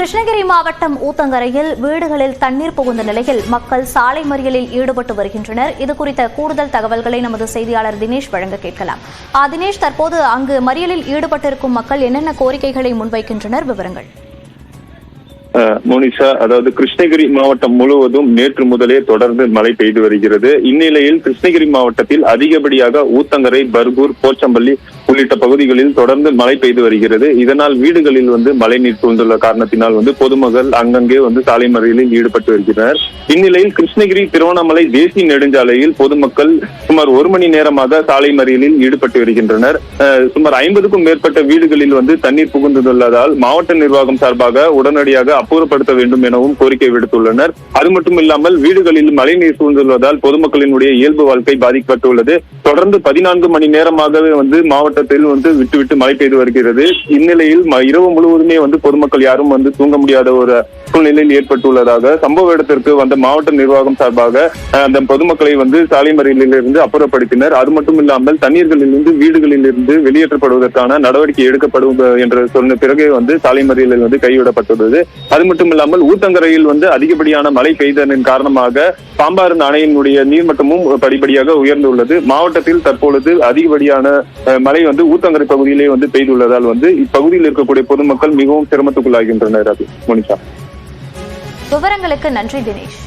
கிருஷ்ணகிரி மாவட்டம் ஊத்தங்கரையில் வீடுகளில் தண்ணீர் புகுந்த நிலையில் மக்கள் சாலை மறியலில் ஈடுபட்டு வருகின்றனர். இதுகுறித்த கூடுதல் தகவல்களை நமது செய்தியாளர் தினேஷ் வழங்க கேட்கலாம். தினேஷ், தற்போது அங்கு மறியலில் ஈடுபட்டிருக்கும் மக்கள் என்னென்ன கோரிக்கைகளை முன்வைக்கின்றனர்? விவரங்கள். மோனிஷா, அதாவது கிருஷ்ணகிரி மாவட்டம் முழுவதும் நேற்று முதலே தொடர்ந்து மழை பெய்து வருகிறது. இந்நிலையில் கிருஷ்ணகிரி மாவட்டத்தில் அதிகப்படியாக ஊத்தங்கரை, பர்கூர், போச்சம்பள்ளி உள்ளிட்ட பகுதிகளில் தொடர்ந்து மழை பெய்து வருகிறது. இதனால் வீடுகளில் மழைநீர் சூழ்ந்துள்ள காரணத்தினால் பொதுமக்கள் அங்கங்கே சாலை மறியலில் ஈடுபட்டு வருகின்றனர். இந்நிலையில் கிருஷ்ணகிரி திருவண்ணாமலை தேசிய நெடுஞ்சாலையில் பொதுமக்கள் சுமார் 1 மணி நேரமாக சாலை மறியலில் ஈடுபட்டு வருகின்றனர். சுமார் 50க்கும் மேற்பட்ட வீடுகளில் தண்ணீர் புகுந்துள்ளதால் மாவட்ட நிர்வாகம் சார்பாக உடனடியாக அப்புறப்படுத்த வேண்டும் எனவும் கோரிக்கை விடுத்துள்ளனர். அது மட்டும் இல்லாமல் வீடுகளில் மழைநீர் சூழ்ந்துள்ளதால் பொதுமக்களினுடைய இயல்பு வாழ்க்கை பாதிக்கப்பட்டுள்ளது. தொடர்ந்து 14 மணி நேரமாகவே மாவட்டத்தில் விட்டு மழை பெய்து வருகிறது. இந்நிலையில் இரவு முழுவதுமே பொதுமக்கள் யாரும் தூங்க முடியாத ஒரு சூழ்நிலையில் ஏற்பட்டுள்ளதாக சம்பவ இடத்திற்கு வந்த மாவட்ட நிர்வாகம் சார்பாக அந்த பொதுமக்களை சாலை மறியலில் இருந்து அப்புறப்படுத்தினர். அது மட்டும் இல்லாமல் தண்ணீர்களில் இருந்து வீடுகளில் இருந்து வெளியேற்றப்படுவதற்கான நடவடிக்கை எடுக்கப்படும் என்று சொன்ன பிறகு சாலை மறியலில் கைவிடப்பட்டுள்ளது. அது மட்டும் இல்லாமல் ஊத்தங்கரையில் அதிகப்படியான மழை பெய்ததன் காரணமாக பாம்பாறு அணையினுடைய நீர்மட்டமும் படிப்படியாக உயர்ந்துள்ளது. மாவட்டத்தில் தற்பொழுது அதிகப்படியான மழை ஊத்தங்கரை பகுதியிலே பெய்துள்ளதால் இப்பகுதியில் இருக்கக்கூடிய பொதுமக்கள் மிகவும் சிரமத்துக்குள்ளாகின்றனர். மோனிஷா, விவரங்களுக்கு நன்றி தினேஷ்.